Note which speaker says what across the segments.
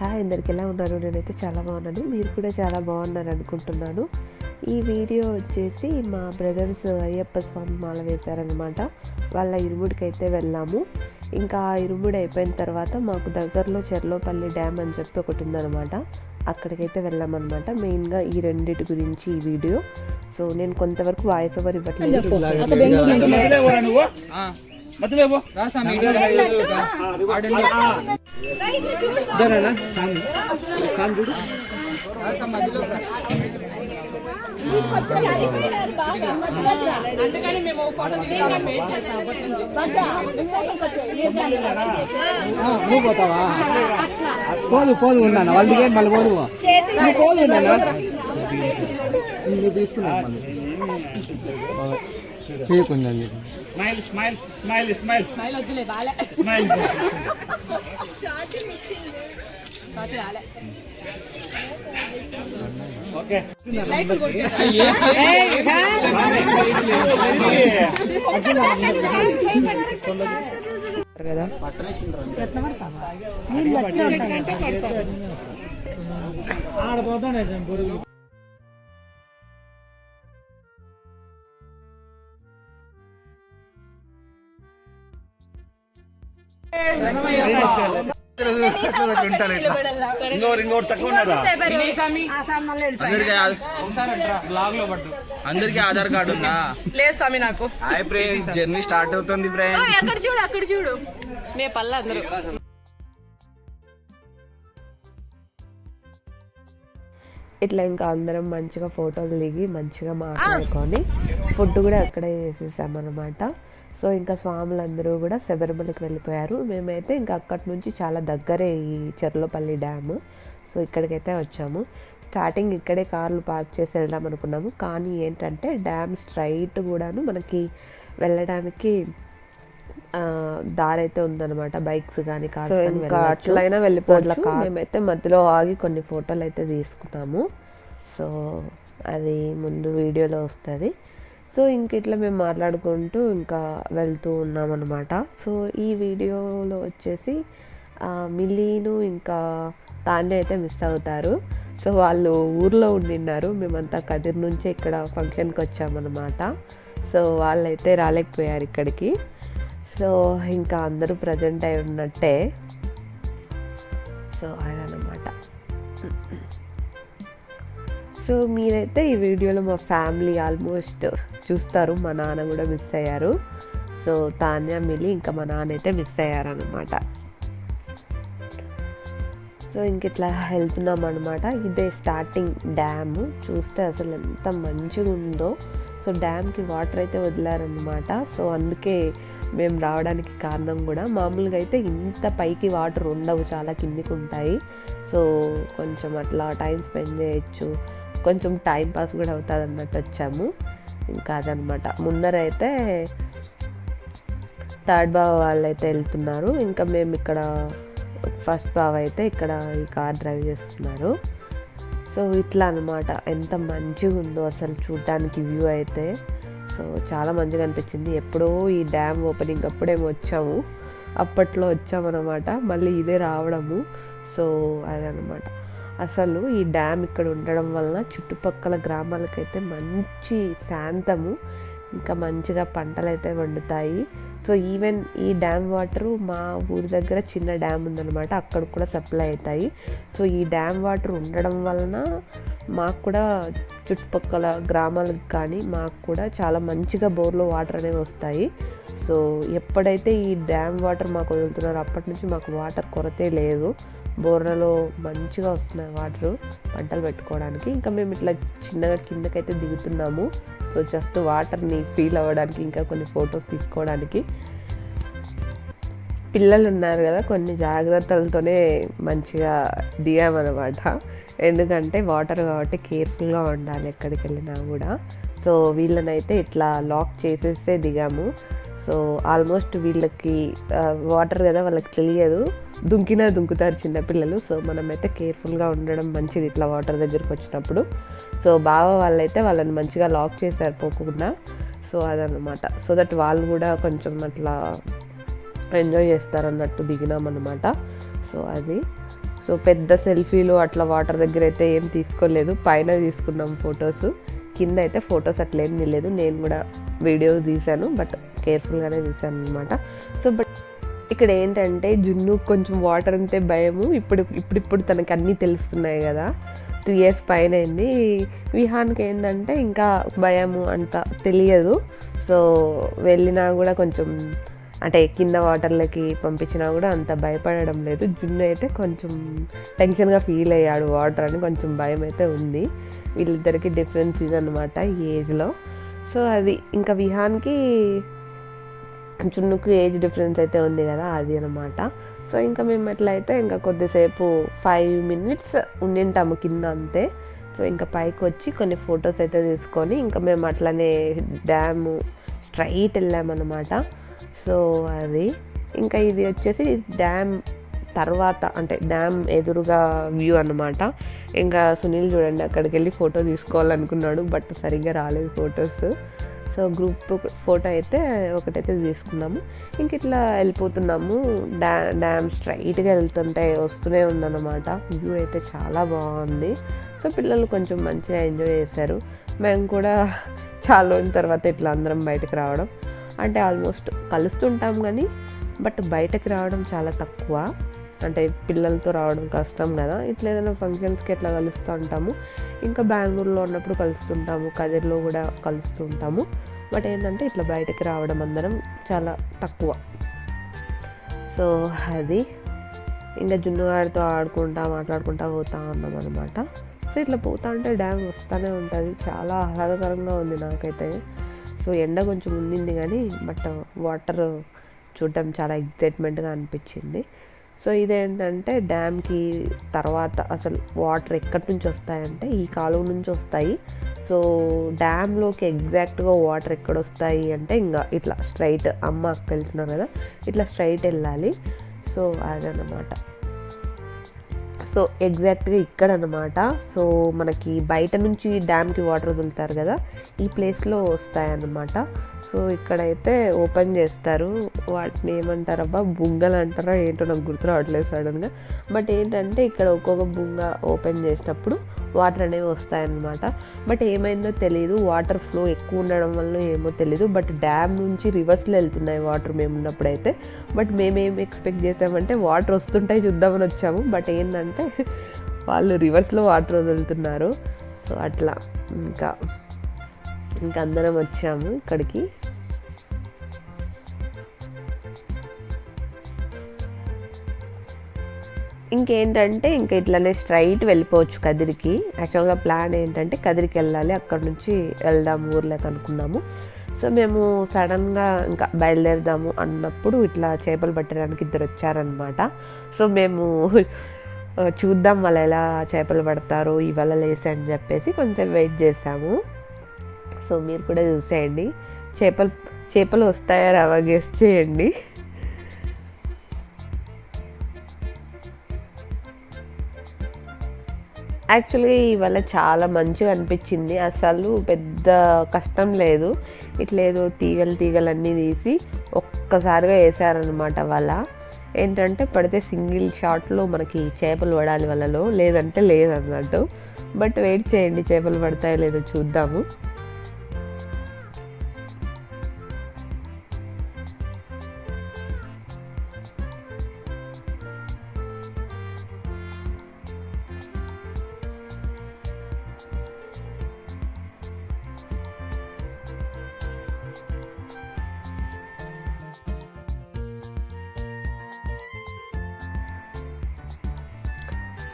Speaker 1: Hi అందరికి ఎలా ఉన్నారు? నేనైతే చాలా బాగున్నాను, మీరు కూడా చాలా బాగున్నారు అనుకుంటున్నాను. ఈ వీడియో వచ్చేసి మా బ్రదర్స్ అయ్యప్ప స్వామి మాల వేశారనమాట. వాళ్ళ ఇరుముడికి అయితే వెళ్ళాము. ఇంకా ఆ ఇరుముడి అయిపోయిన తర్వాత మాకు దగ్గరలో చెర్లోపల్లి డ్యామ్ అని చెప్పి ఒకటి ఉందన్నమాట. అక్కడికైతే వెళ్ళామన్నమాట. మెయిన్గా ఈ రెండింటి గురించి ఈ వీడియో. సో నేను కొంతవరకు వాయిస్ ఓవర్ ఇవ్వట్లేదు.
Speaker 2: అందుకని మేము ఫోటో
Speaker 3: నువ్వు పోతావా? పోదు ఉన్నాను వాళ్ళకి మళ్ళీ పోదు నువ్వు తీసుకున్నాను చేయకుండా
Speaker 4: smile smile smile smile
Speaker 2: smile వద్దులే బాలే
Speaker 4: స్మైల్ ఓకే
Speaker 1: కదా
Speaker 3: ఆడపోతాను.
Speaker 4: ఇంకోటి తక్కువ ఉన్నారా?
Speaker 5: అందరికి ఆధార్ కార్డు ఉందా?
Speaker 2: లేదు స్వామి నాకు.
Speaker 5: హాయ్ ఫ్రెండ్స్, జర్నీ స్టార్ట్ అవుతుంది ఫ్రెండ్స్.
Speaker 2: అక్కడ చూడు మే పల్ల అందరూ
Speaker 1: ఇట్లా ఇంకా అందరం మంచిగా ఫోటోలు దిగి మంచిగా మాట్లాడుకొని ఫుడ్ కూడా అక్కడే చేసేసామన్నమాట. సో ఇంకా స్వాములందరూ కూడా శబరిమలకి వెళ్ళిపోయారు. మేమైతే ఇంకా అక్కడి నుంచి చాలా దగ్గరే ఈ చెర్లోపల్లి డ్యామ్. సో ఇక్కడికైతే వచ్చాము. స్టార్టింగ్ ఇక్కడే కార్లు పార్క్ చేసి వెళ్దాం అనుకున్నాము. కానీ ఏంటంటే డ్యామ్ స్ట్రైట్ కూడాను మనకి వెళ్ళడానికి దారి అయితే ఉందన్నమాట. బైక్స్ కానీ కార్స్ కానీ అట్లయినా వెళ్ళిపోవచ్చు. మేమైతే మధ్యలో ఆగి కొన్ని ఫోటోలు అయితే తీసుకున్నాము. సో అది ముందు వీడియోలో వస్తుంది. సో ఇంక ఇట్లా మేము మాట్లాడుకుంటూ ఇంకా వెళ్తూ ఉన్నామన్నమాట. సో ఈ వీడియోలో వచ్చేసి మిల్లీను ఇంకా తాన్య అయితే మిస్ అవుతారు. సో వాళ్ళు ఊర్లో ఉండిన్నారు. మేమంతా కదిర్ నుంచే ఇక్కడ ఫంక్షన్కి వచ్చామన్నమాట. సో వాళ్ళైతే రాలేకపోయారు ఇక్కడికి. సో ఇంకా అందరూ ప్రజెంట్ అయి ఉన్నట్టే. సో అదనమాట. సో మీరైతే ఈ వీడియోలో మా ఫ్యామిలీ ఆల్మోస్ట్ చూస్తారు. మా నాన్న కూడా మిస్ అయ్యారు. సో తాన్య, మిలి ఇంకా మా నాన్న అయితే మిస్ అయ్యారనమాట. సో ఇంక ఇట్లా వెళ్తున్నాం అనమాట. ఇదే స్టార్టింగ్ డ్యామ్. చూస్తే అసలు ఎంత మంచిగా ఉందో. సో డ్యామ్కి వాటర్ అయితే వదిలారనమాట. సో అందుకే మేము రావడానికి కారణం కూడా. మామూలుగా అయితే ఇంత పైకి వాటర్ ఉండవు, చాలా కిందికి ఉంటాయి. సో కొంచెం అట్లా టైం స్పెండ్ చేయొచ్చు, కొంచెం టైం పాస్ కూడా అవుతుంది అన్నట్టు వచ్చాము. ఇంకా అదనమాట. ముందరైతే థర్డ్ బావ వాళ్ళు అయితే వెళ్తున్నారు. ఇంకా మేము ఇక్కడ ఫస్ట్ బావ అయితే ఇక్కడ ఈ కార్ డ్రైవ్ చేస్తున్నారు. సో ఇట్లా అనమాట. ఎంత మంచిగా ఉందో అసలు చూడటానికి వ్యూ అయితే. సో చాలా మంచిగా అనిపించింది. ఎప్పుడో ఈ డ్యామ్ ఓపెనింగ్ అప్పుడేమో వచ్చాము, అప్పట్లో వచ్చామన్నమాట. మళ్ళీ ఇదే రావడము. సో అదనమాట. అసలు ఈ డ్యామ్ ఇక్కడ ఉండడం వలన చుట్టుపక్కల గ్రామాలకైతే మంచి శాంతము, ఇంకా మంచిగా పంటలు అయితే వండుతాయి. సో ఈవెన్ ఈ డ్యామ్ వాటరు మా ఊరి దగ్గర చిన్న డ్యామ్ ఉందన్నమాట, అక్కడ కూడా సప్లై అవుతాయి. సో ఈ డ్యామ్ వాటర్ ఉండడం వలన మాకు కూడా చుట్టుపక్కల గ్రామాలకు కానీ మాకు కూడా చాలా మంచిగా బోర్లో వాటర్ అనేవి వస్తాయి. సో ఎప్పుడైతే ఈ డ్యామ్ వాటర్ మాకు వదులుతున్నారో అప్పటి నుంచి మాకు వాటర్ కొరతే లేదు. బోర్లలో మంచిగా వస్తున్నాయి వాటరు పంటలు పెట్టుకోవడానికి. ఇంకా మేము ఇట్లా చిన్నగా కిందకైతే దిగుతున్నాము. సో జస్ట్ వాటర్ని ఫీల్ అవ్వడానికి, ఇంకా కొన్ని ఫొటోస్ తీసుకోవడానికి. పిల్లలు ఉన్నారు కదా, కొన్ని జాగ్రత్తలతోనే మంచిగా దిగామన్నమాట. ఎందుకంటే వాటర్ కాబట్టి కేర్ఫుల్గా ఉండాలి ఎక్కడికి వెళ్ళినా కూడా. సో వీళ్ళనైతే ఇట్లా లాక్ చేసేస్తే దిగాము. సో ఆల్మోస్ట్ వీళ్ళకి వాటర్ కదా, వాళ్ళకి తెలియదు, దుంకినా దుంకుతారు చిన్నపిల్లలు. సో మనమైతే కేర్ఫుల్గా ఉండడం మంచిది ఇట్లా వాటర్ దగ్గరికి వచ్చినప్పుడు. సో బావ వాళ్ళైతే వాళ్ళని మంచిగా లాక్ చేశారు పోకుండా. సో అదనమాట. సో దట్ వాళ్ళు కూడా కొంచెం అట్లా ఎంజాయ్ చేస్తారన్నట్టు దిగినామన్నమాట. సో అది. సో పెద్ద సెల్ఫీలు అట్లా వాటర్ దగ్గర అయితే ఏం తీసుకోలేదు, పైన తీసుకున్నాం ఫొటోస్. కింద అయితే ఫొటోస్ అట్లా ఏం తీయలేదు, నేను కూడా వీడియో తీశాను బట్ కేర్ఫుల్గానే తీశాను అనమాట. సో బట్ ఇక్కడ ఏంటంటే జున్ను కొంచెం వాటర్ అంటే భయము. ఇప్పుడు తనకి అన్నీ తెలుస్తున్నాయి కదా, 3 years పైన అయింది. విహాన్కి ఏంటంటే ఇంకా భయము అంత తెలియదు. సో వెళ్ళినా కూడా కొంచెం అంటే కింద వాటర్లకి పంపించినా కూడా అంత భయపడడం లేదు. జున్ను అయితే కొంచెం టెన్షన్గా ఫీల్ అయ్యాడు, వాటర్ అని కొంచెం భయం అయితే ఉంది. వీళ్ళిద్దరికి డిఫరెన్స్ ఇది అనమాట ఈ ఏజ్లో. సో అది ఇంకా విహాన్కి జున్నుకు ఏజ్ డిఫరెన్స్ అయితే ఉంది కదా, అది అనమాట. సో ఇంకా మేము ఎట్లయితే ఇంకా కొద్దిసేపు 5 minutes ఉండింటాము కింద అంతే. సో ఇంకా పైకి వచ్చి కొన్ని ఫొటోస్ అయితే తీసుకొని ఇంకా మేము అట్లనే డ్యాము స్ట్రైట్ వెళ్ళామన్నమాట. సో అది ఇంకా ఇది వచ్చేసి డ్యామ్ తర్వాత అంటే డ్యామ్ ఎదురుగా వ్యూ అన్నమాట. ఇంకా సునీల్ చూడండి అక్కడికి వెళ్ళి ఫోటో తీసుకోవాలనుకున్నాడు బట్ సరిగ్గా రాలేదు ఫొటోస్. సో గ్రూప్ ఫోటో అయితే ఒకటైతే తీసుకున్నాము. ఇంక ఇట్లా వెళ్ళిపోతున్నాము. డ్యామ్ స్ట్రైట్గా వెళ్తుంటే వస్తూనే ఉందన్నమాట. వ్యూ అయితే చాలా బాగుంది. సో పిల్లలు కొంచెం మంచిగా ఎంజాయ్ చేశారు. మేము కూడా చాలా రోజుల తర్వాత ఇట్లా అందరం బయటకు రావడం అంటే ఆల్మోస్ట్ కలుస్తుంటాం కానీ బట్ బయటకు రావడం చాలా తక్కువ. అంటే పిల్లలతో రావడం కష్టం కదా, ఇట్లా ఏదైనా ఫంక్షన్స్కి ఎట్లా కలుస్తూ ఉంటాము. ఇంకా బెంగళూరులో ఉన్నప్పుడు కలుస్తుంటాము, కదిర్లో కూడా కలుస్తూ ఉంటాము. బట్ ఏంటంటే ఇట్లా బయటకు రావడం అందరం చాలా తక్కువ. సో అది ఇంకా జున్నుగాడితో ఆడుకుంటా మాట్లాడుకుంటా పోతా ఉన్నాం అనమాట. సో ఇట్లా పోతా ఉంటే డ్యామ్ వస్తూనే ఉంటుంది. చాలా ఆహ్లాదకరంగా ఉంది నాకైతే. సో ఎండ కొంచెం ఉండింది కానీ బట్ వాటర్ చూడటం చాలా ఎగ్జైట్మెంట్గా అనిపించింది. సో ఇదేంటంటే డ్యామ్కి తర్వాత అసలు వాటర్ ఎక్కడి నుంచి వస్తాయంటే ఈ కాలువ నుంచి వస్తాయి. సో డ్యామ్లోకి ఎగ్జాక్ట్గా వాటర్ ఎక్కడ వస్తాయి అంటే ఇంకా ఇట్లా స్ట్రైట్ అమ్మ అక్క వెళ్తున్నారు కదా, ఇట్లా స్ట్రైట్ వెళ్ళాలి. సో అదనమాట. సో ఎగ్జాక్ట్గా ఇక్కడ అనమాట. సో మనకి బయట నుంచి డ్యామ్కి వాటర్ వదులుతారు కదా, ఈ ప్లేస్లో వస్తాయన్నమాట. సో ఇక్కడైతే ఓపెన్ చేస్తారు, వాటిని ఏమంటారబ్బా బుంగలు అంటారా ఏంటో నాకు గుర్తు రావట్లేదు సడన్గా. బట్ ఏంటంటే ఇక్కడ ఒక్కొక్క బుంగ ఓపెన్ చేసినప్పుడు వాటర్ అనేవి వస్తాయన్నమాట. బట్ ఏమైందో తెలియదు, వాటర్ ఫ్లో ఎక్కువ ఉండడం వల్ల ఏమో తెలీదు. బట్ డ్యామ్ నుంచి రివర్స్లో వెళ్తున్నాయి వాటర్ మేము ఉన్నప్పుడైతే. బట్ మేమేం ఎక్స్పెక్ట్ చేసామంటే వాటర్ వస్తుంటాయి చూద్దామని వచ్చాము. బట్ ఏంటంటే వాళ్ళు రివర్స్లో వాటర్ వదులుతున్నారు. సో అట్లా ఇంకా అందరం వచ్చాము ఇక్కడికి. ఇంకేంటంటే ఇంకా ఇట్లనే స్ట్రైట్ వెళ్ళిపోవచ్చు కదిరికి. యాక్చువల్గా ప్లాన్ ఏంటంటే కదిరికి వెళ్ళాలి, అక్కడ నుంచి వెళ్దాము ఊర్లోకి అనుకున్నాము. సో మేము సడన్గా ఇంకా బయలుదేరదాము అన్నప్పుడు ఇట్లా చేపలు పట్టడానికి 2 వచ్చారనమాట. సో మేము చూద్దాం వాళ్ళు ఎలా చేపలు పడతారు ఇవాళ లేసి అని చెప్పేసి కొంచెం వెయిట్ చేసాము. సో మీరు కూడా చూసేయండి, చేపలు వస్తాయా రావా గెస్ చేయండి. యాక్చువల్గా ఇవాళ చాలా మంచిగా అనిపించింది, అసలు పెద్ద కష్టం లేదు. ఇట్లేదో తీగలన్నీ తీసి ఒక్కసారిగా వేసారనమాట. వల ఏంటంటే పడితే సింగిల్ షాట్లో మనకి చేపలు పడాలి వలలో, లేదంటే లేదన్నట్టు. బట్ వెయిట్ చేయండి, చేపలు పడతాయో లేదో చూద్దాము.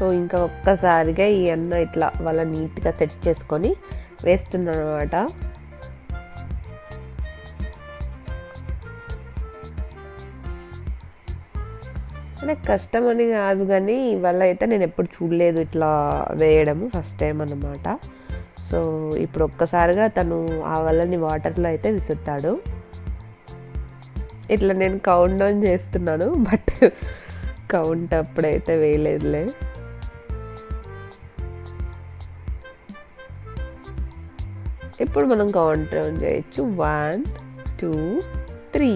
Speaker 1: సో ఇంకా ఒక్కసారిగా ఈ అన్న ఇట్లా వాళ్ళ నీట్గా సెట్ చేసుకొని వేస్తున్నాను అనమాట. అంటే కష్టం అని కాదు కానీ ఇవాళ అయితే నేను ఎప్పుడు చూడలేదు ఇట్లా వేయడము, ఫస్ట్ టైం అన్నమాట. సో ఇప్పుడు ఒక్కసారిగా తను ఆ వలని వాటర్లో అయితే విసురుతాడు. ఇట్లా నేను కౌంట్ డౌన్ చేస్తున్నాను బట్ కౌంట్ అప్పుడైతే వేయలేదులే. ఇప్పుడు మనం కౌంట్ డౌన్ చేయొచ్చు, 1 2 3.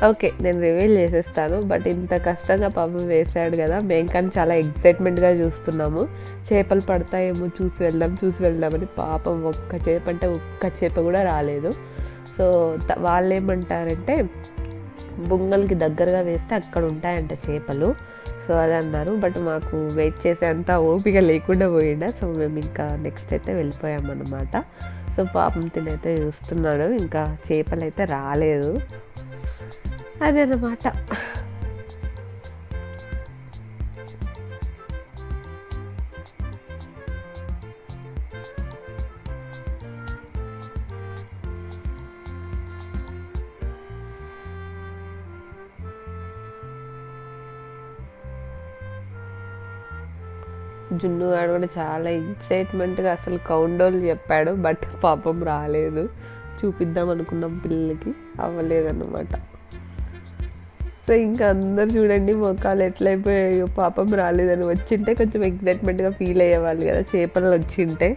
Speaker 1: ఓకే, నేను రివీల్ చేసేస్తాను. బట్ ఇంత కష్టంగా పాపం వేసాడు కదా, మేము కానీ చాలా ఎక్సైట్మెంట్గా చూస్తున్నాము. చేపలు పడతాయేమో చూసి వెళ్దామని. పాపం ఒక్క చేప అంటే ఒక్క చేప కూడా రాలేదు. సో వాళ్ళు ఏమంటారంటే బొంగల్కి దగ్గరగా వేస్తే అక్కడ ఉంటాయంట చేపలు. సో అది అన్నారు. బట్ మాకు వెయిట్ చేసేంత ఓపిక లేకుండా పోయిండా. సో మేము ఇంకా నెక్స్ట్ అయితే వెళ్ళిపోయామన్నమాట. సో పాపం తినైతే చూస్తున్నాడు, ఇంకా చేపలు అయితే రాలేదు. అదనమాట. జున్నుగాడు కూడా చాలా ఎక్సైట్మెంట్గా అసలు కౌండోలు చెప్పాడు. బట్ పాపం రాలేదు. చూపిద్దాం అనుకున్నాం పిల్లలకి, అవ్వలేదన్నమాట. సో ఇంకా అందరు చూడండి మొక్కలు ఎట్లయిపోయాయో, పాపం రాలేదని. వచ్చింటే కొంచెం ఎక్సైట్మెంట్గా ఫీల్ అయ్యేవాళ్ళు కదా, చేపలు వచ్చింటే.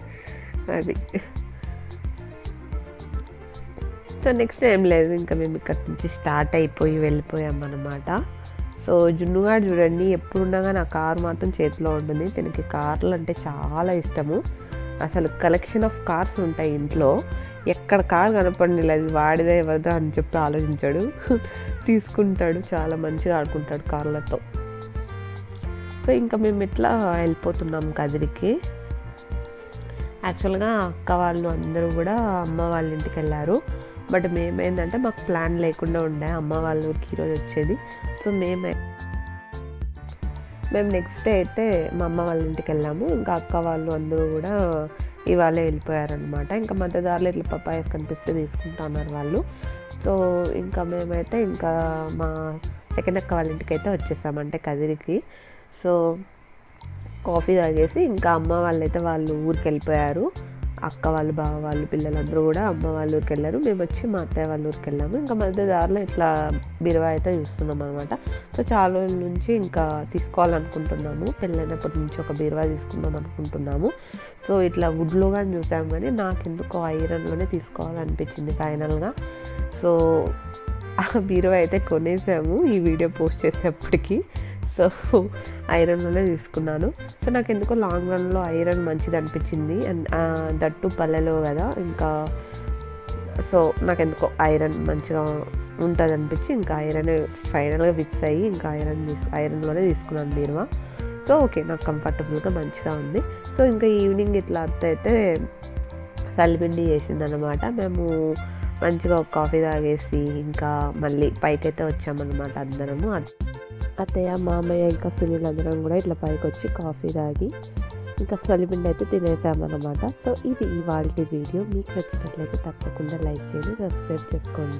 Speaker 1: అది సో నెక్స్ట్ ఏం లేదు, ఇంకా మేము ఇక్కడ నుంచి స్టార్ట్ అయిపోయి వెళ్ళిపోయామన్నమాట. సో జున్నుగాడు చూడండి ఎప్పుడున్నా కానీ ఆ కారు మాత్రం చేతిలో ఉంటుంది. తనకి కార్లు అంటే చాలా ఇష్టము. అసలు కలెక్షన్ ఆఫ్ కార్స్ ఉంటాయి ఇంట్లో. ఎక్కడ కార్ కనపడండి అది వాడిదే ఎవరిదో అని చెప్పి ఆలోచించాడు, తీసుకుంటాడు. చాలా మంచిగా ఆడుకుంటాడు కార్లతో. సో ఇంకా మేము ఇట్లా వెళ్ళిపోతున్నాం కదిరికి. యాక్చువల్గా అక్క వాళ్ళు అందరూ కూడా అమ్మ వాళ్ళ ఇంటికి వెళ్ళారు. బట్ మేమేంటంటే మాకు ప్లాన్ లేకుండా ఉండే అమ్మ వాళ్ళ ఊరికి ఈరోజు వచ్చేది. సో మేము నెక్స్ట్ డే అయితే మా అమ్మ వాళ్ళ ఇంటికి వెళ్ళాము. ఇంకా అక్క వాళ్ళు అందరూ కూడా ఇవాళే వెళ్ళిపోయారనమాట. ఇంకా మధ్యదారులు ఇట్లా పపాయస్ కనిపిస్తే తీసుకుంటా ఉన్నారు వాళ్ళు. సో ఇంకా మేమైతే ఇంకా మా సెకండ్ అక్క వాళ్ళ ఇంటికి అయితే వచ్చేసామంటే కదిరికి. సో కాఫీ తాగేసి ఇంకా అమ్మ వాళ్ళైతే వాళ్ళు ఊరికి వెళ్ళిపోయారు. అక్క వాళ్ళు, బావ వాళ్ళు, పిల్లలందరూ కూడా అమ్మ వాళ్ళ ఊరికి వెళ్ళారు. మేము వచ్చి మా అత్తయ్య వాళ్ళ ఊరికి వెళ్ళాము. ఇంకా మధ్య దారిలో ఇట్లా బీరువా అయితే చూస్తున్నాం అనమాట. సో చాలా రోజుల నుంచి ఇంకా తీసుకోవాలనుకుంటున్నాము. పెళ్ళైనప్పటి నుంచి ఒక బీరువా తీసుకుందాం అనుకుంటున్నాము. సో ఇట్లా వుడ్లో కానీ చూసాము, కానీ నాకు ఎందుకో ఐరన్లోనే తీసుకోవాలనిపించింది ఫైనల్గా. సో ఆ బీరువా అయితే కొనేసాము ఈ వీడియో పోస్ట్ చేసేప్పటికి. సో ఐరన్లోనే తీసుకున్నాను. సో నాకు ఎందుకో లాంగ్ రన్లో ఐరన్ మంచిది అనిపించింది. అండ్ దట్టు పల్లెలో కదా, ఇంకా సో నాకు ఎందుకో ఐరన్ మంచిగా ఉంటుంది అనిపించి ఇంకా ఐరన్ ఫైనల్గా ఫిక్స్ అయ్యి ఇంకా ఐరన్లోనే తీసుకున్నాను బీరువా. సో ఓకే, నాకు కంఫర్టబుల్గా మంచిగా ఉంది. సో ఇంకా ఈవినింగ్ ఇట్లా అత్త అయితే సలిపిండి చేసిందనమాట. మేము మంచిగా ఒక కాఫీ తాగేసి ఇంకా మళ్ళీ పైకైతే వచ్చామన్నమాట అందరము. అత్తయ్య, మామయ్య, ఇంకా సునీల్ అందరం కూడా ఇట్లా పైకి వచ్చి కాఫీ తాగి ఇంకా సలిపిండి అయితే తినేసామన్నమాట. సో ఇది ఇవాల్టి వీడియో. మీకు నచ్చినట్లయితే తప్పకుండా లైక్ చేయండి, సబ్స్క్రైబ్ చేసుకోండి.